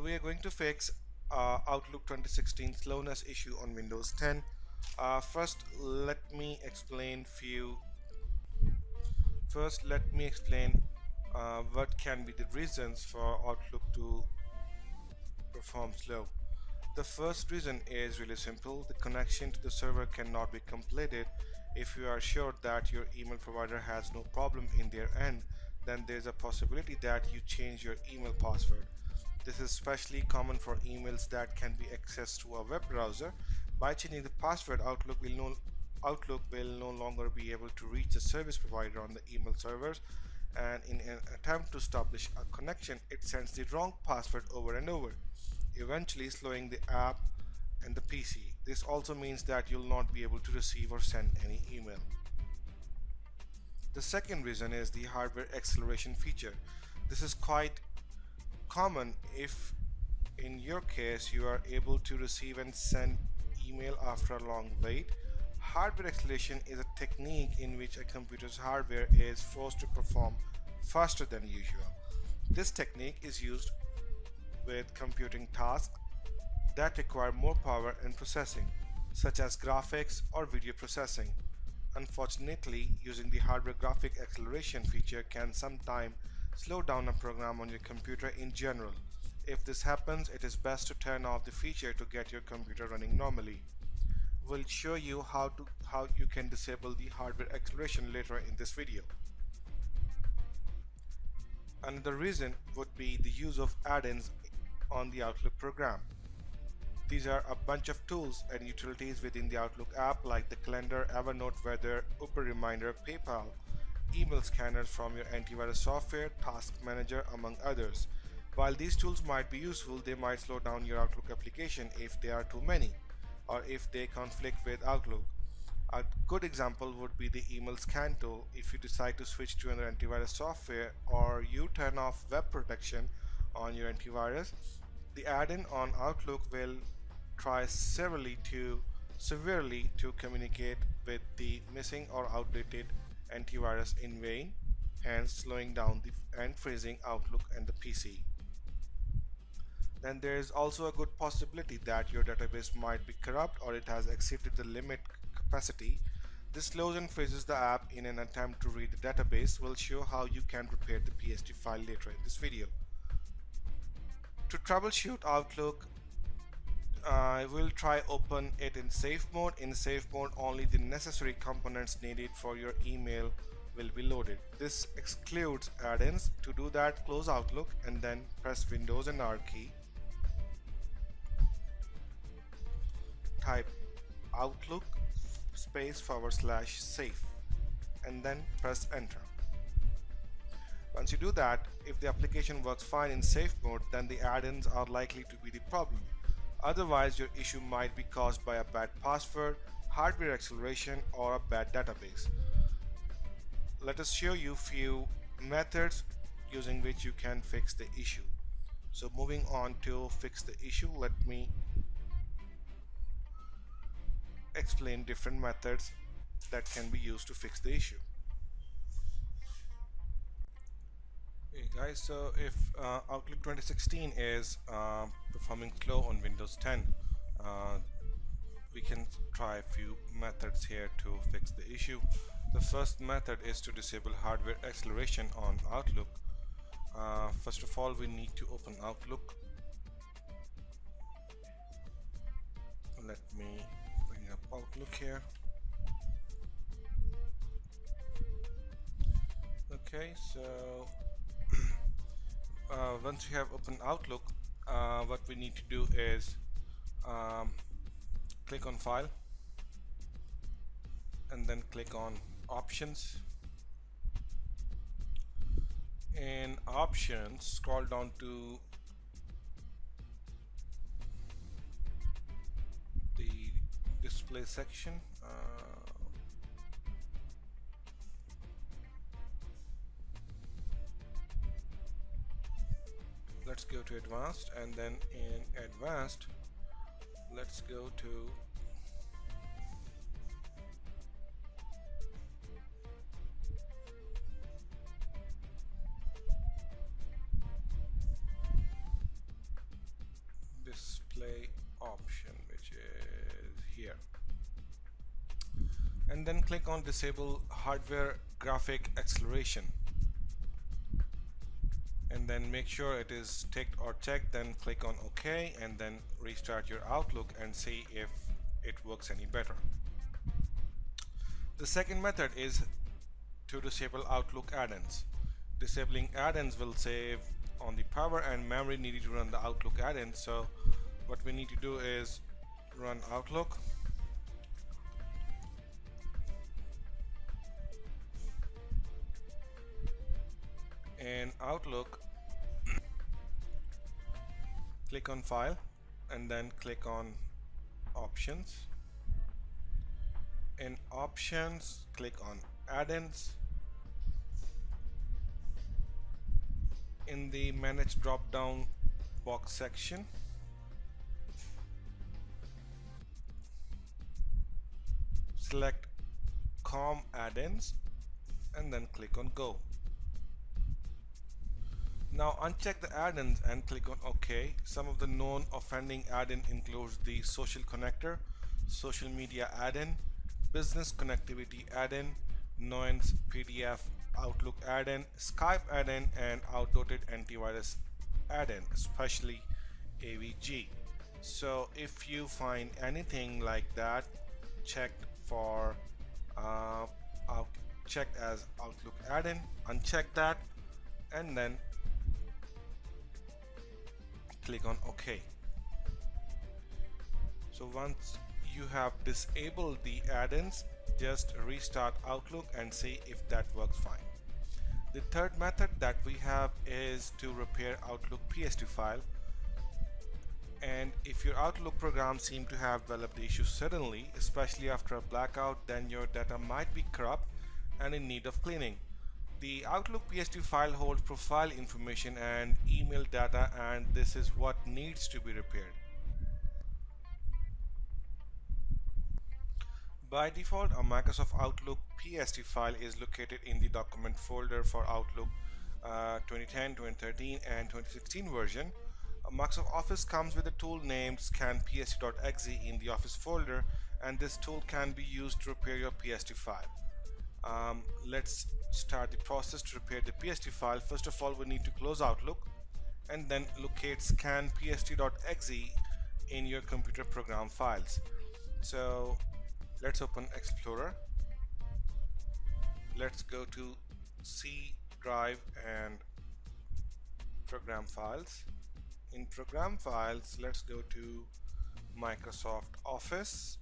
we are going to fix Outlook 2016 slowness issue on Windows 10. First, let me explain what can be the reasons for Outlook to perform slow. The first reason is really simple. The connection to the server cannot be completed. If you are sure that your email provider has no problem in their end, then there's a possibility that you change your email password. This is especially common for emails that can be accessed through a web browser. By changing the password, Outlook will no longer be able to reach the service provider on the email servers, and in an attempt to establish a connection, it sends the wrong password over and over, eventually slowing the app and the PC. This also means that you'll not be able to receive or send any email. The second reason is the hardware acceleration feature. This is quite common if in your case you are able to receive and send email after a long wait. Hardware acceleration is a technique in which a computer's hardware is forced to perform faster than usual. This technique is used with computing tasks that require more power and processing, such as graphics or video processing. Unfortunately, using the hardware graphic acceleration feature can sometimes slow down a program on your computer in general. If this happens, it is best to turn off the feature to get your computer running normally. We'll show you how you can disable the hardware acceleration later in this video. Another reason would be the use of add-ins on the Outlook program. These are a bunch of tools and utilities within the Outlook app like the calendar, Evernote, weather, Uber reminder, PayPal, email scanners from your antivirus software, task manager, among others. While these tools might be useful, they might slow down your Outlook application if there are too many, or if they conflict with Outlook. A good example would be the email scan tool. If you decide to switch to another antivirus software or you turn off web protection on your antivirus, the add-in on Outlook will try severely to communicate with the missing or outdated antivirus in vain, hence slowing down and freezing Outlook and the PC. Then there is also a good possibility that your database might be corrupt or it has exceeded the limit capacity. This slows and freezes the app in an attempt to read the database. We'll show how you can repair the PSD file later in this video. To troubleshoot Outlook, I will try open it in safe mode. In safe mode, only the necessary components needed for your email will be loaded. This excludes add-ins. To do that, close Outlook and then press Windows and R key. Type Outlook /safe and then press enter. Once you do that, if the application works fine in safe mode, then the add-ins are likely to be the problem. Otherwise, your issue might be caused by a bad password, hardware acceleration, or a bad database. Let us show you few methods using which you can fix the issue. So moving on to fix the issue, let me explain different methods that can be used to fix the issue. Hey guys, so if Outlook 2016 is performing slow on Windows 10, we can try a few methods here to fix the issue. The first method is to disable hardware acceleration on Outlook. First of all, we need to open Outlook. Let me bring up Outlook here. Okay, so once you have opened Outlook, what we need to do is click on File and then click on Options. In Options, scroll down to the Display section. Let's go to Advanced, and then in Advanced, let's go to here, and then click on disable hardware graphic acceleration, and then make sure it is ticked or checked. Then click on OK, and then restart your Outlook and see if it works any better. The second method is to disable Outlook add-ins. Disabling add-ins will save on the power and memory needed to run the Outlook add-ins. So what we need to do is run Outlook, in Outlook click on File and then click on Options. In Options, click on Add-ins. In the Manage drop-down box section, select COM Add-ins and then click on Go. Now uncheck the add-ins and click on OK. Some of the known offending add-in includes the Social Connector, Social Media add-in, Business Connectivity add-in, Nuance PDF Outlook add-in, Skype add-in, and Outdated Antivirus add-in, especially AVG. So if you find anything like that, checked for checked as Outlook add-in, uncheck that and then click on OK. So once you have disabled the add-ins, just restart Outlook and see if that works fine. The third method that we have is to repair Outlook PSD file. And if your Outlook program seems to have developed issues suddenly, especially after a blackout, then your data might be corrupt and in need of cleaning. The Outlook PSD file holds profile information and email data, and this is what needs to be repaired. By default, a Microsoft Outlook PSD file is located in the document folder for Outlook 2010, 2013 and 2016 version. Microsoft Office comes with a tool named scanpsd.exe in the Office folder, and this tool can be used to repair your PSD file. Let's start the process to repair the PSD file. First of all, we need to close Outlook and then locate scanpsd.exe in your computer program files. So let's open Explorer. Let's go to C drive and program files. In program files, let's go to Microsoft Office.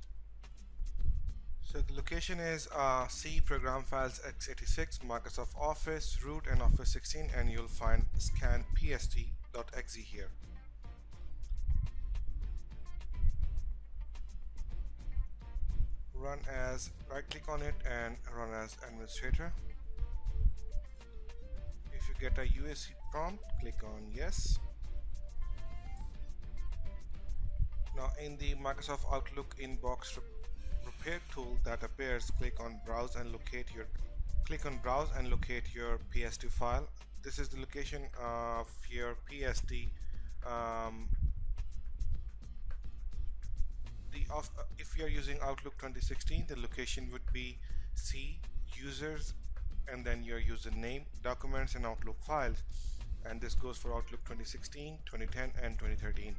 So the location is C program files x86, Microsoft Office, root and Office 16, and you'll find scanpsd.exe here. Run as, right click on it and run as administrator. If you get a UAC prompt, click on yes. Now in the Microsoft Outlook inbox repair tool that appears, click on browse and locate your PSD file. This is the location of your PSD. If you are using Outlook 2016, the location would be C users and then your username, documents and Outlook files, and this goes for Outlook 2016, 2010 and 2013.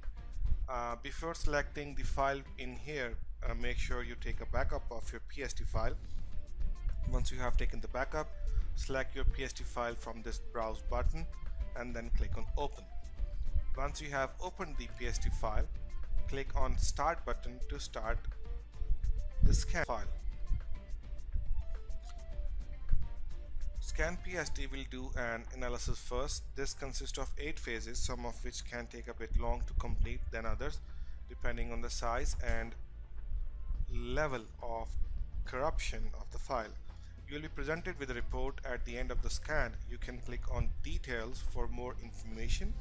Before selecting the file in here, make sure you take a backup of your PSD file. Once you have taken the backup, select your PSD file from this browse button and then click on open. Once you have opened the PSD file, click on start button to start the scan file. ScanPSD will do an analysis first. This consists of 8 phases, some of which can take a bit long to complete than others, depending on the size and level of corruption of the file. You will be presented with a report at the end of the scan. You can click on details for more information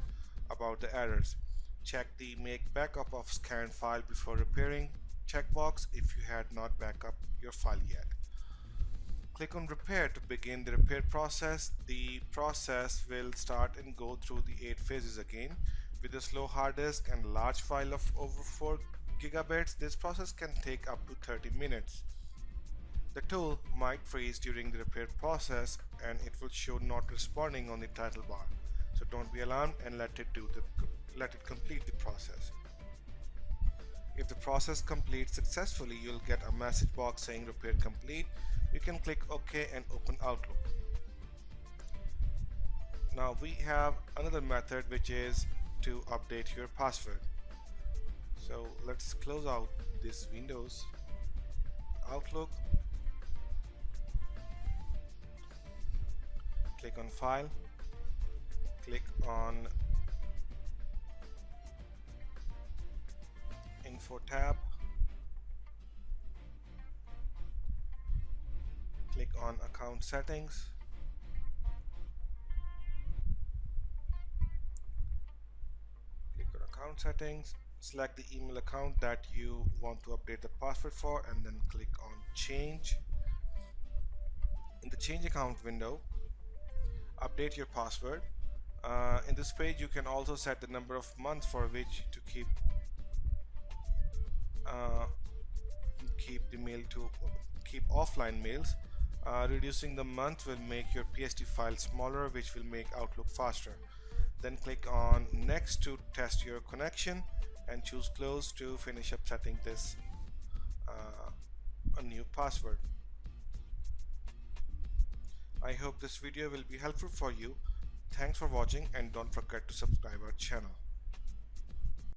about the errors. Check the make backup of scanned file before repairing checkbox if you had not backed up your file yet. Click on repair to begin the repair process. The process will start and go through the 8 phases again. With a slow hard disk and a large file of over 4 gigabits, this process can take up to 30 minutes. The tool might freeze during the repair process and it will show not responding on the title bar. So don't be alarmed and let it complete the process. If the process completes successfully, you'll get a message box saying repair complete. You can click OK and open Outlook. Now we have another method, which is to update your password. So let's close out this Windows Outlook. Click on File, click on Info tab, click on Account Settings, click on Account Settings, select the email account that you want to update the password for, and then click on Change. In the Change Account window, update your password. In this page, you can also set the number of months for which to keep the mail to keep offline mails. Reducing the month will make your PSD file smaller, which will make Outlook faster. Then click on Next to test your connection and choose Close to finish up setting this a new password. I hope this video will be helpful for you. Thanks for watching and don't forget to subscribe our channel.